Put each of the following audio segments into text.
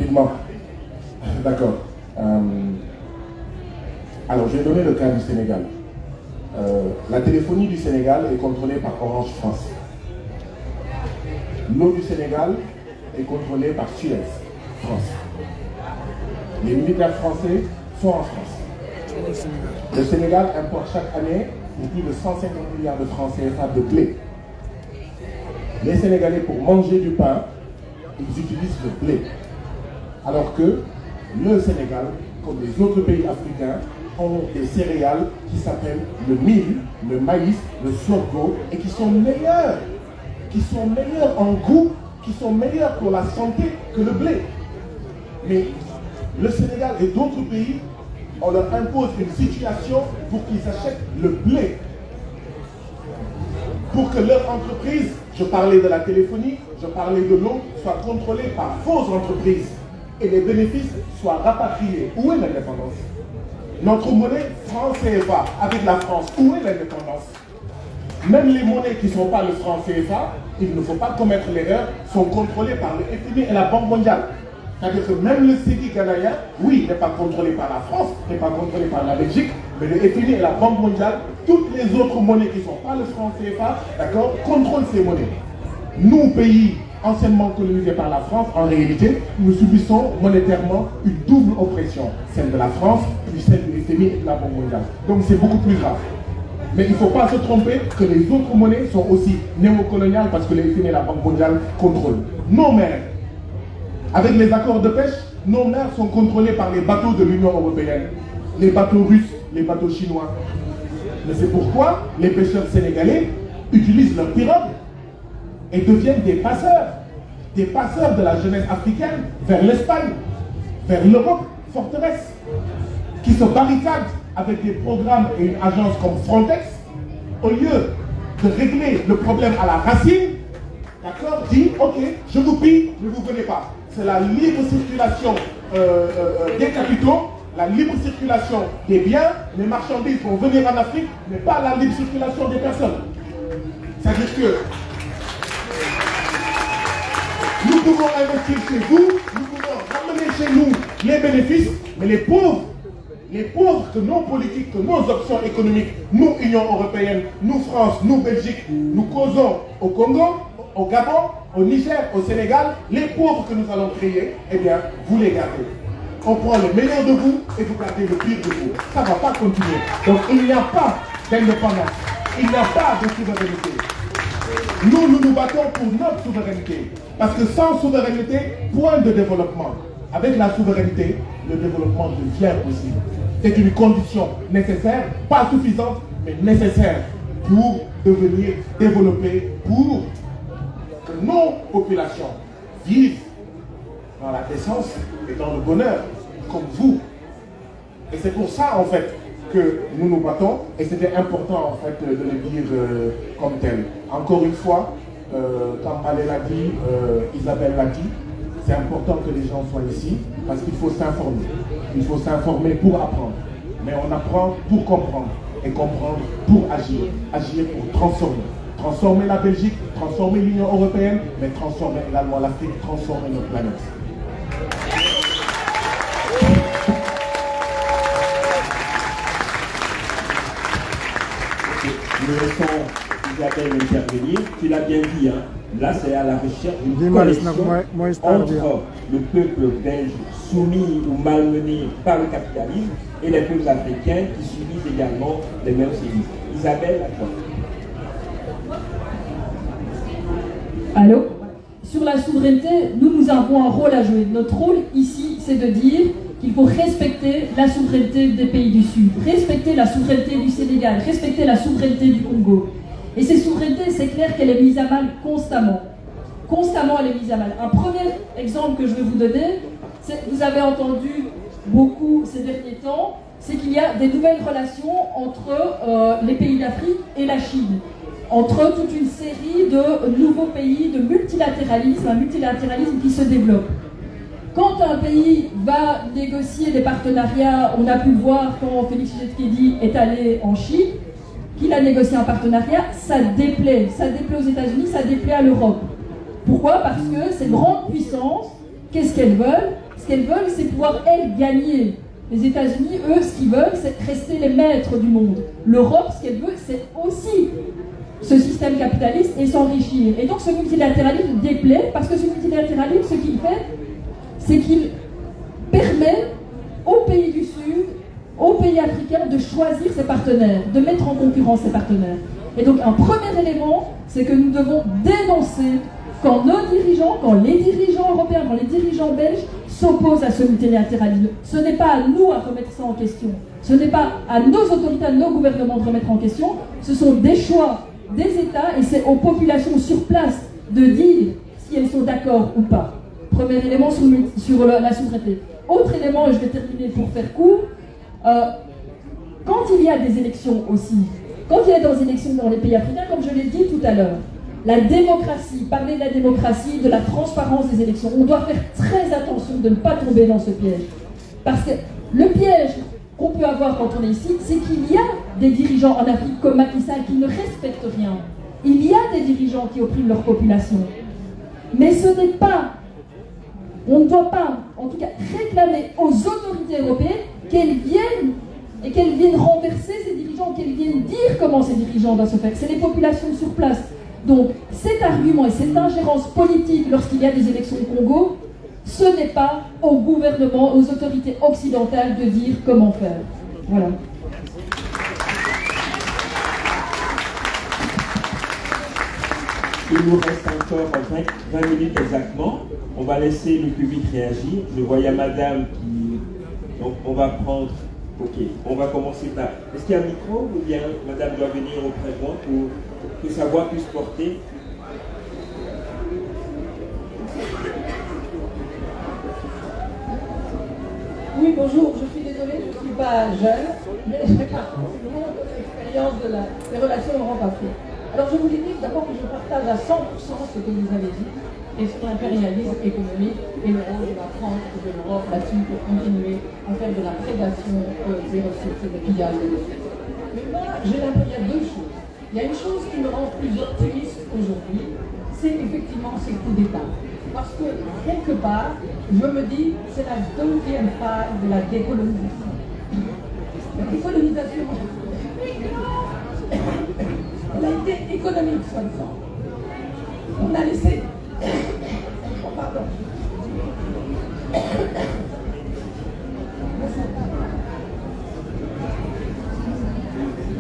rapidement. D'accord. Alors, je vais donner le cas du Sénégal. La téléphonie du Sénégal est contrôlée par Orange France. L'eau du Sénégal est contrôlée par Suez France. Les militaires français sont en France. Le Sénégal importe chaque année pour plus de 150 milliards de francs CFA de blé. Les Sénégalais, pour manger du pain, ils utilisent le blé. Alors que le Sénégal, comme les autres pays africains, ont des céréales qui s'appellent le mil, le maïs, le sorgho, et qui sont meilleurs en goût, qui sont meilleurs pour la santé que le blé. Mais le Sénégal et d'autres pays, on leur impose une situation pour qu'ils achètent le blé. Pour que leur entreprise, je parlais de la téléphonie, je parlais de l'eau, soit contrôlée par fausses entreprises et les bénéfices soient rapatriés. Où est l'indépendance? Notre monnaie, franc CFA, avec la France, où est l'indépendance? Même les monnaies qui ne sont pas le franc CFA, il ne faut pas commettre l'erreur, sont contrôlées par le FMI et la Banque mondiale. C'est-à-dire que même le CEDI canadien, oui, n'est pas contrôlé par la France, n'est pas contrôlé par la Belgique, mais le FMI et la Banque mondiale, toutes les autres monnaies qui ne sont pas le franc CFA, d'accord, contrôlent ces monnaies. Nous, pays anciennement colonisés par la France, en réalité, nous subissons monétairement une double oppression, celle de la France, puis celle du FMI et de la Banque mondiale. Donc c'est beaucoup plus grave. Mais il ne faut pas se tromper que les autres monnaies sont aussi néocoloniales parce que le FMI et la Banque mondiale contrôlent. Nos mers, avec les accords de pêche, nos mers sont contrôlées par les bateaux de l'Union européenne, les bateaux russes, les bateaux chinois. Mais c'est pourquoi les pêcheurs sénégalais utilisent leurs pirogues et deviennent des passeurs de la jeunesse africaine vers l'Espagne, vers l'Europe forteresse, qui se barricadent avec des programmes et une agence comme Frontex, au lieu de régler le problème à la racine, d'accord, dit ok, je vous pille, ne vous venez pas. C'est la libre circulation des capitaux, la libre circulation des biens, les marchandises vont venir en Afrique, mais pas la libre circulation des personnes. C'est-à-dire que nous pouvons investir chez vous, nous pouvons ramener chez nous les bénéfices, mais les pauvres que nos politiques, que nos options économiques, nous, Union européenne, nous, France, nous, Belgique, nous causons au Congo, au Gabon, au Niger, au Sénégal, les pauvres que nous allons créer, eh bien, vous les gardez. On prend le meilleur de vous et vous gardez le pire de vous. Ça ne va pas continuer. Donc il n'y a pas d'indépendance, il n'y a pas de souveraineté. Nous nous battons pour notre souveraineté. Parce que sans souveraineté, point de développement. Avec la souveraineté, le développement devient possible. C'est une condition nécessaire, pas suffisante, mais nécessaire pour devenir développé, pour que nos populations vivent dans la décence et dans le bonheur, comme vous. Et c'est pour ça, en fait, que nous nous battons, et c'était important, en fait, de le dire comme tel. Encore une fois, comme Palais l'a dit, Isabelle l'a dit, c'est important que les gens soient ici, parce qu'il faut s'informer. Il faut s'informer pour apprendre. Mais on apprend pour comprendre, et comprendre pour agir. Agir pour transformer. Transformer la Belgique, transformer l'Union européenne, mais transformer également l'Afrique, transformer notre planète. Nous laissons Isabelle intervenir. Tu l'as bien dit, hein. Là c'est à la recherche d'une connexion entre le peuple belge soumis ou malmené par le capitalisme et les peuples africains qui subissent également les mêmes sévices. Isabelle, à toi. Allô? Sur la souveraineté, nous avons un rôle à jouer. Notre rôle ici, c'est de dire qu'il faut respecter la souveraineté des pays du Sud, respecter la souveraineté du Sénégal, respecter la souveraineté du Congo. Et cette souveraineté, c'est clair qu'elle est mise à mal constamment. Constamment, elle est mise à mal. Un premier exemple que je vais vous donner, c'est, vous avez entendu beaucoup ces derniers temps, c'est qu'il y a des nouvelles relations entre les pays d'Afrique et la Chine, entre toute une série de nouveaux pays, de multilatéralisme, un multilatéralisme qui se développe. Quand un pays va négocier des partenariats, on a pu le voir quand Félix Tshisekedi est allé en Chine, qu'il a négocié un partenariat, ça déplaît aux États-Unis, ça déplaît à l'Europe. Pourquoi? Parce que ces grandes puissances, qu'est-ce qu'elles veulent? ce qu'elles veulent, c'est pouvoir, elles, gagner. Les États-Unis, eux, ce qu'ils veulent, c'est rester les maîtres du monde. L'Europe, ce qu'elle veut, c'est aussi ce système capitaliste et s'enrichir. Et donc ce multilatéralisme déplaît, parce que ce multilatéralisme, ce qu'il fait, c'est qu'il permet aux pays du Sud, aux pays africains de choisir ses partenaires, de mettre en concurrence ses partenaires. Et donc un premier élément, c'est que nous devons dénoncer quand nos dirigeants, quand les dirigeants européens, quand les dirigeants belges s'opposent à ce multilatéralisme. Ce n'est pas à nous à remettre ça en question. Ce n'est pas à nos autorités, à nos gouvernements de remettre en question. Ce sont des choix des États et c'est aux populations sur place de dire si elles sont d'accord ou pas. Premier élément sur la souveraineté. Autre élément, et je vais terminer pour faire court, quand il y a des élections aussi, quand il y a des élections dans les pays africains, comme je l'ai dit tout à l'heure, la démocratie, parler de la démocratie, de la transparence des élections, on doit faire très attention de ne pas tomber dans ce piège. Parce que le piège qu'on peut avoir quand on est ici, c'est qu'il y a des dirigeants en Afrique comme Macky Sall qui ne respectent rien. Il y a des dirigeants qui oppriment leur population. Mais ce n'est pas, on ne doit pas, en tout cas, réclamer aux autorités européennes qu'elles viennent renverser ces dirigeants, qu'elles viennent dire comment ces dirigeants doivent se faire. C'est les populations sur place. Donc cet argument et cette ingérence politique lorsqu'il y a des élections au Congo, ce n'est pas au gouvernement, aux autorités occidentales de dire comment faire. Voilà. Il nous reste encore 20 minutes exactement. On va laisser le public réagir. Je vois il y a madame qui... Donc on va prendre... Ok, on va commencer par... Est-ce qu'il y a un micro ou bien madame doit venir auprès de moi pour que sa voix puisse porter? Oui, bonjour, je suis désolée, je ne suis pas jeune, mais j'ai parcours l'expérience des relations Europe-Afrique. Alors je voulais dire d'abord que je partage à 100% ce que vous avez dit, et sur l'impérialisme économique et le rôle de la France et de l'Europe là-dessus pour continuer à faire de la prédation des ressources et des pillages des ressources. Mais moi, il y a deux choses. Il y a une chose qui me rend plus optimiste aujourd'hui, c'est effectivement ces coups d'État. Parce que, quelque part, je me dis, c'est la deuxième phase de la décolonisation. La décolonisation, elle a été économique, soi-disant. On a laissé... Oh, pardon.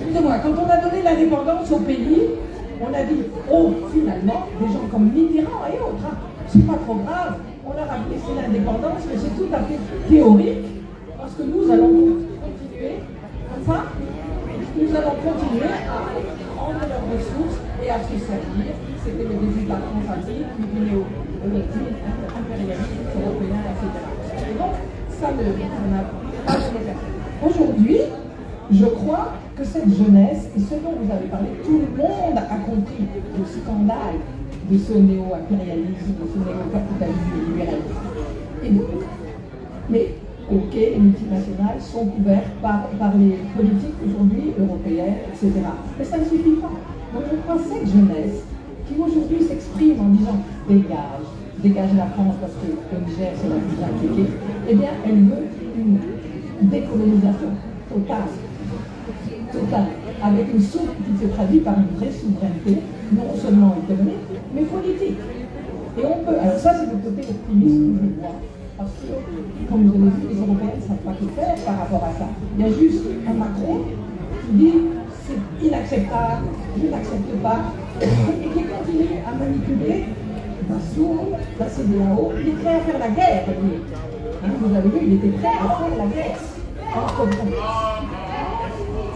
Excusez-moi, quand on a donné l'indépendance au pays, on a dit, oh, finalement, des gens comme Mitterrand et autres, hein, c'est pas trop grave, on leur a laissé l'indépendance, mais c'est tout à fait théorique, parce que nous allons continuer, enfin, nous allons continuer à prendre leurs ressources et à se servir. C'était le début de la France-Afrique, puis du néo-impérialisme européen, etc. Et donc, ça n'a pas de personne. Aujourd'hui, je crois que cette jeunesse, et ce dont vous avez parlé, tout le monde a compris le scandale de ce néo-impérialisme, de ce néo-capitalisme libéralisme. Et donc, mais ok, les multinationales sont couvertes par les politiques aujourd'hui européennes, etc. Mais ça ne suffit pas. Donc je crois que cette jeunesse qui aujourd'hui s'exprime en disant dégage la France parce que le Niger c'est la plus inquiétée, eh bien elle veut une décolonisation totale, avec une soupe qui se traduit par une vraie souveraineté, non seulement économique, mais politique. Et on peut, alors ça c'est le côté optimiste que je vois, parce que, comme vous avez vu, les Européens ne savent pas que faire par rapport à ça. Il y a juste un Macron qui dit c'est inacceptable, je n'accepte pas, et qui continue à manipuler Bazoum, la CEDEAO. Il est prêt à faire la guerre, lui. Hein, vous avez vu, il était prêt à faire la guerre entre vous.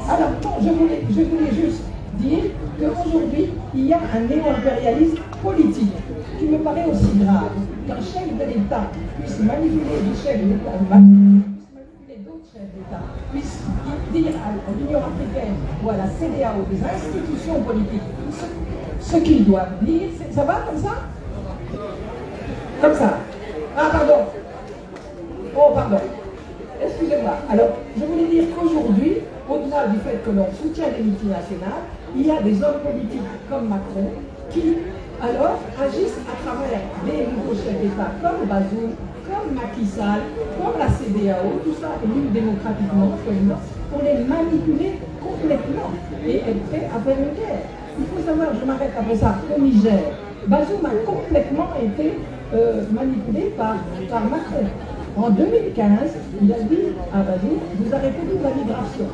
Alors, bon, je voulais juste dire qu'aujourd'hui, il y a un néo-impérialisme politique qui me paraît aussi grave qu'un chef de l'État puisse manipuler des chefs d'État, puisse manipuler d'autres chefs d'État, puisse dire à l'Union africaine ou à la CEDEAO, des institutions politiques, ce qu'ils doivent dire. Ça va comme ça? Comme ça. Ah, pardon. Oh, pardon. Excusez-moi. Alors, je voulais dire qu'aujourd'hui, au-delà du fait que l'on soutient les multinationales, il y a des hommes politiques comme Macron qui, alors, agissent à travers des nouveaux chefs d'État comme Bazoum, comme Macky Sall, comme la CEDEAO, tout ça est élu démocratiquement, pour les manipuler complètement et être prêt à faire une guerre. Il faut savoir, je m'arrête après ça, au Niger, Bazoum a complètement été manipulé par Macron. En 2015, il a dit à Bazoum, vous arrêtez toute la migration.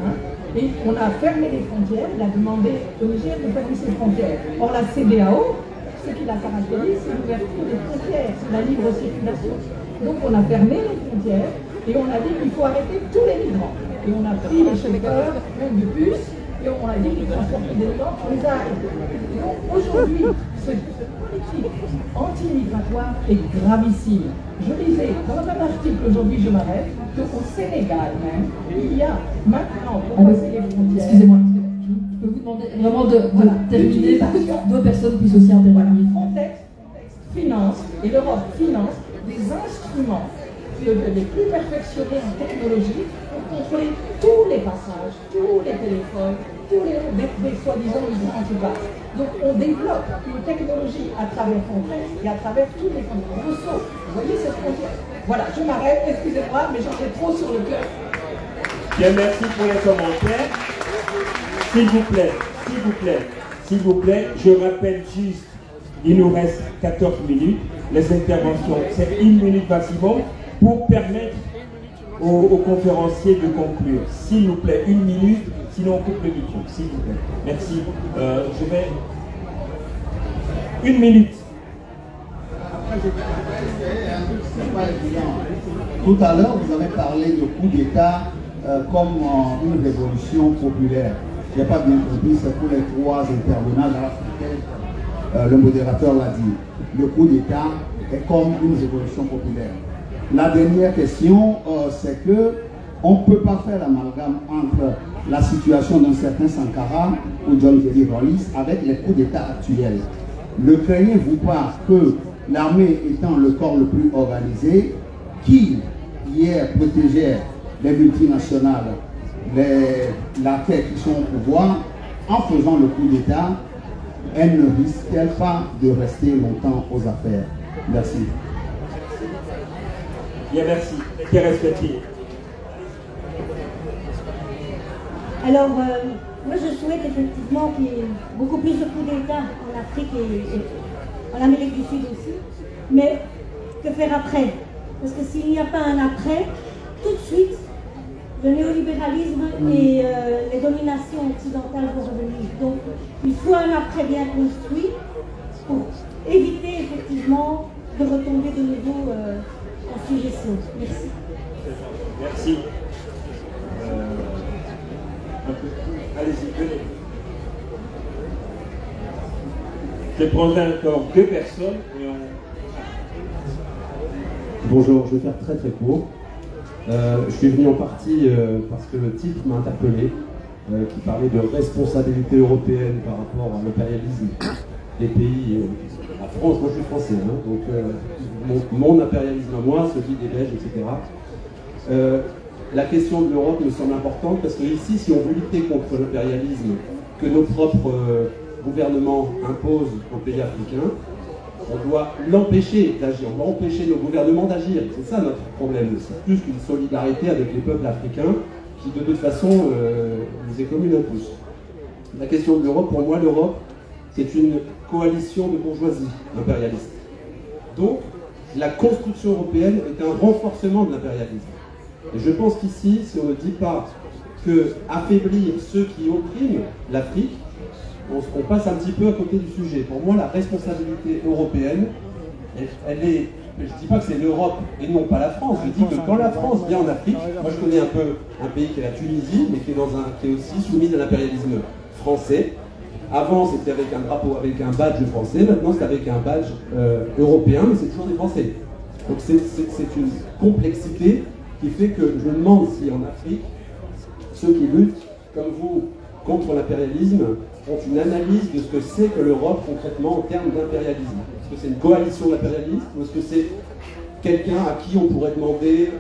Hein? Et on a fermé les frontières, il a demandé au Niger de fermer ses frontières. Or la CEDEAO, ce qui la caractérise, c'est l'ouverture des frontières, la libre circulation. Donc on a fermé les frontières et on a dit qu'il faut arrêter tous les migrants. Et on a pris les chauffeurs, même de bus, et on a dit qu'ils transportaient des gens, on les a arrêtés. Donc aujourd'hui, cette politique anti-migratoire est gravissime. Je lisais dans un article aujourd'hui, je m'arrête, qu'au Sénégal même, il y a maintenant, pour passer les frontières... Excusez-moi, je peux vous demander vraiment de terminer pour que d'autres personnes puissent aussi intervenir. Frontex finance, et l'Europe finance, des instruments les plus perfectionnés en technologie pour contrôler tous les passages, tous les téléphones, tous les soi-disant migrants qui passent. Donc on développe une technologie à travers Frontex et à travers tous les frontières. Rousseau, vous voyez cette frontière? Voilà, je m'arrête, excusez-moi, mais j'en ai trop sur le cœur. Bien, merci pour les commentaires. S'il vous plaît, s'il vous plaît, s'il vous plaît, je rappelle juste, il nous reste 14 minutes. Les interventions, c'est 1 minute maximum pour permettre aux conférenciers de conclure. S'il vous plaît, 1 minute, sinon on coupe le micro, s'il vous plaît. Merci. Je vais... 1 minute. Tout à l'heure, vous avez parlé de coup d'État comme une révolution populaire. Je n'ai pas bien compris, c'est pour les 3 intervenants dans l'Afrique. Le modérateur l'a dit. Le coup d'État est comme une révolution populaire. La dernière question, c'est que on ne peut pas faire l'amalgame entre la situation d'un certain Sankara ou John Kelly Rawlings avec les coups d'État actuels. Ne craignez-vous pas que l'armée étant le corps le plus organisé, qui hier protégeait les multinationales, la tête qui sont au pouvoir, en faisant le coup d'État, elle ne risque-t-elle pas de rester longtemps aux affaires? Merci. Bien, merci. Thérèse Pétier. Alors, moi je souhaite effectivement qu'il y ait beaucoup plus de coups d'État en Afrique et en Amérique du Sud aussi. Mais que faire après? Parce que s'il n'y a pas un après, tout de suite, le néolibéralisme et les dominations occidentales vont revenir. Donc, il faut un après bien construit pour éviter effectivement de retomber de nouveau en suggestion. Merci. Merci. Allez-y, venez. Je prendrai encore 2 personnes et on... Bonjour, je vais faire très très court. Je suis venu en partie parce que le titre m'a interpellé, qui parlait de responsabilité européenne par rapport à l'impérialisme des pays. La France, moi je suis français, hein, donc mon impérialisme à moi, celui des Belges, etc. La question de l'Europe me semble importante parce que ici, si on veut lutter contre l'impérialisme que nos propres gouvernements imposent aux pays africains, on doit l'empêcher d'agir, on doit empêcher nos gouvernements d'agir. C'est ça notre problème, c'est plus qu'une solidarité avec les peuples africains qui de toute façon nous écommunent tous. La question de l'Europe, pour moi l'Europe, c'est une coalition de bourgeoisie impérialiste. Donc la construction européenne est un renforcement de l'impérialisme. Et je pense qu'ici, si on ne dit pas que affaiblir ceux qui oppriment l'Afrique, on passe un petit peu à côté du sujet. Pour moi, la responsabilité européenne, elle est... Je ne dis pas que c'est l'Europe et non pas la France. Je dis que quand la France vient en Afrique, moi je connais un peu un pays qui est la Tunisie, mais qui est aussi soumis à l'impérialisme français. Avant, c'était avec un drapeau, avec un badge français. Maintenant, c'est avec un badge européen, mais c'est toujours des Français. Donc c'est une complexité qui fait que je me demande si en Afrique, ceux qui luttent, comme vous, contre l'impérialisme, font une analyse de ce que c'est que l'Europe concrètement en termes d'impérialisme. Est-ce que c'est une coalition d'impérialisme ou est-ce que c'est quelqu'un à qui on pourrait demander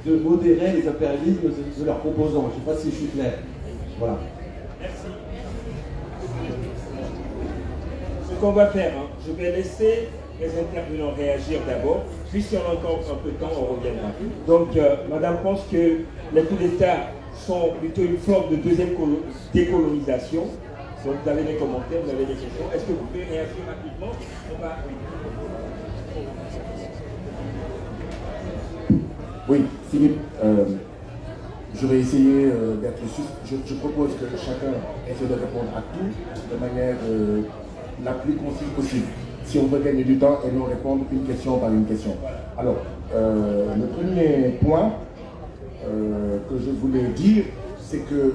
de modérer les impérialismes de leurs composants? Je ne sais pas si je suis clair. Voilà. Merci. Ce qu'on va faire, je vais laisser les intervenants réagir d'abord, puis si on a encore un peu de temps, on reviendra. Donc, Madame pense que les coups d'État sont plutôt une forme de deuxième décolonisation. Donc, vous avez des commentaires, vous avez des questions. Est-ce que vous pouvez réagir rapidement? Oui, Philippe, je vais essayer d'être juste. Je propose que chacun essaie de répondre à tout de manière la plus concise possible. Si on veut gagner du temps et non répondre une question par une question. Alors, le premier point que je voulais dire, c'est que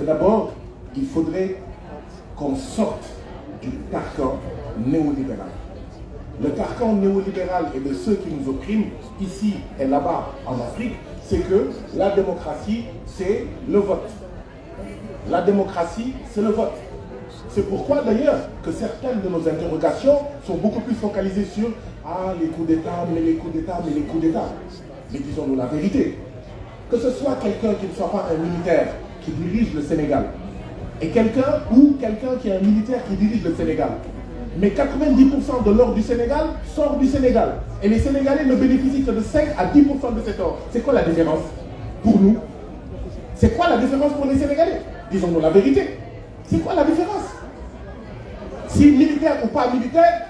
d'abord, il faudrait qu'on sorte du carcan néolibéral. Le carcan néolibéral et de ceux qui nous oppriment, ici et là-bas en Afrique, c'est que la démocratie, c'est le vote. La démocratie, c'est le vote. C'est pourquoi d'ailleurs que certaines de nos interrogations sont beaucoup plus focalisées sur les coups d'État, mais les coups d'État, mais les coups d'État. Mais disons-nous la vérité. Que ce soit quelqu'un qui ne soit pas un militaire qui dirige le Sénégal, et quelqu'un qui est un militaire qui dirige le Sénégal. Mais 90% de l'or du Sénégal sort du Sénégal. Et les Sénégalais ne bénéficient que de 5 à 10% de cet or. C'est quoi la différence pour nous? C'est quoi la différence pour les Sénégalais? Disons-nous la vérité. C'est quoi la différence? Si militaire ou pas militaire,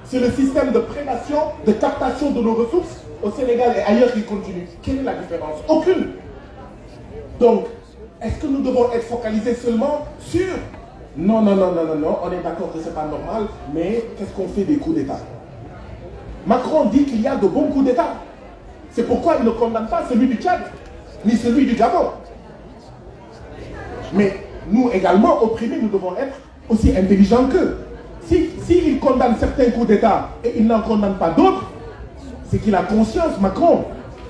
c'est le système de prédation, de captation de nos ressources au Sénégal et ailleurs qui continue. Quelle est la différence? Aucune. Donc, est-ce que nous devons être focalisés seulement sur... Non, on est d'accord que ce n'est pas normal, mais qu'est-ce qu'on fait des coups d'État? Macron dit qu'il y a de bons coups d'État. C'est pourquoi il ne condamne pas celui du Tchad, ni celui du Gabon. Mais nous également, opprimés, nous devons être aussi intelligents qu'eux. S'il condamne certains coups d'État et il n'en condamne pas d'autres, c'est qu'il a conscience, Macron,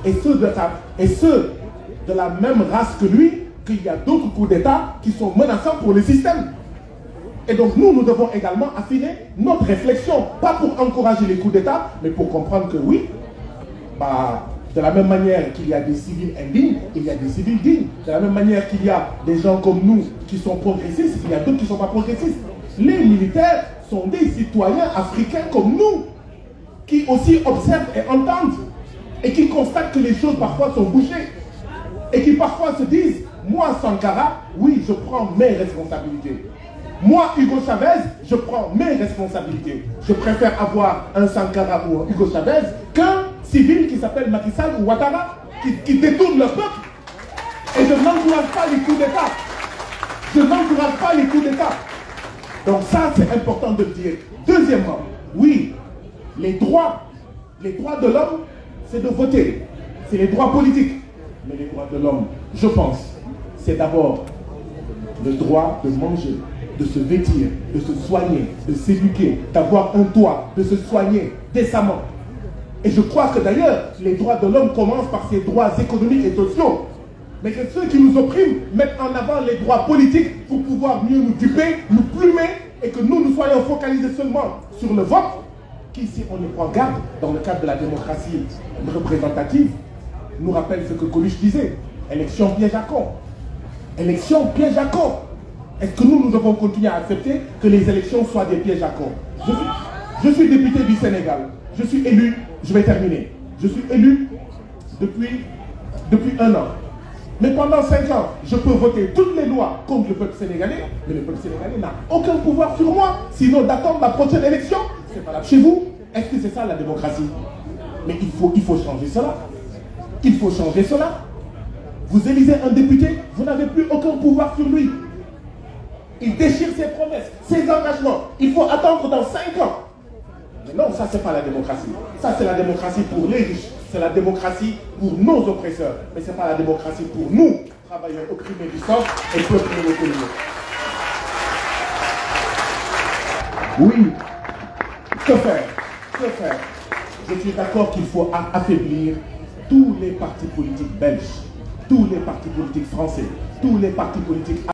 et ceux de la même race que lui, qu'il y a d'autres coups d'État qui sont menaçants pour le système. Et donc nous devons également affiner notre réflexion, pas pour encourager les coups d'État, mais pour comprendre que oui, de la même manière qu'il y a des civils indignes, il y a des civils dignes. De la même manière qu'il y a des gens comme nous qui sont progressistes, il y a d'autres qui ne sont pas progressistes. Les militaires sont des citoyens africains comme nous, qui aussi observent et entendent, et qui constatent que les choses parfois sont bouchées, et qui parfois se disent, moi Sankara, oui, je prends mes responsabilités. Moi, Hugo Chavez, je prends mes responsabilités. Je préfère avoir un Sankara ou un Hugo Chavez qu'un civil qui s'appelle Macky Sall ou Ouattara, qui détourne le peuple. Et je n'encourage pas les coups d'État. Je n'encourage pas les coups d'État. Donc ça, c'est important de le dire. Deuxièmement, oui, les droits de l'homme, c'est de voter. C'est les droits politiques. Mais les droits de l'homme, je pense, c'est d'abord le droit de manger, de se vêtir, de se soigner, de s'éduquer, d'avoir un toit, de se soigner décemment. Et je crois que d'ailleurs, les droits de l'homme commencent par ces droits économiques et sociaux. Mais que ceux qui nous oppriment mettent en avant les droits politiques pour pouvoir mieux nous duper, nous plumer, et que nous soyons focalisés seulement sur le vote, qui, si on y prend garde, dans le cadre de la démocratie représentative, nous rappelle ce que Coluche disait, élection piège à con. Élection piège à con. Est-ce que nous devons continuer à accepter que les élections soient des pièges à con? Je suis député du Sénégal. Je suis élu, je vais terminer. Je suis élu depuis 1 an. Mais pendant 5 ans, je peux voter toutes les lois contre le peuple sénégalais, mais le peuple sénégalais n'a aucun pouvoir sur moi, sinon d'attendre la prochaine élection. C'est pas là chez vous. Est-ce que c'est ça la démocratie? Mais il faut changer cela. Il faut changer cela. Vous élisez un député, vous n'avez plus aucun pouvoir sur lui. Il déchire ses promesses, ses engagements. Il faut attendre dans 5 ans. Mais non, ça c'est pas la démocratie. Ça c'est la démocratie pour les riches. C'est la démocratie pour nos oppresseurs. Mais ce n'est pas la démocratie pour nous, travailleurs opprimés du sang et peuple reconnu. Oui, que faire? Que faire? Je suis d'accord qu'il faut affaiblir tous les partis politiques belges, tous les partis politiques français, tous les partis politiques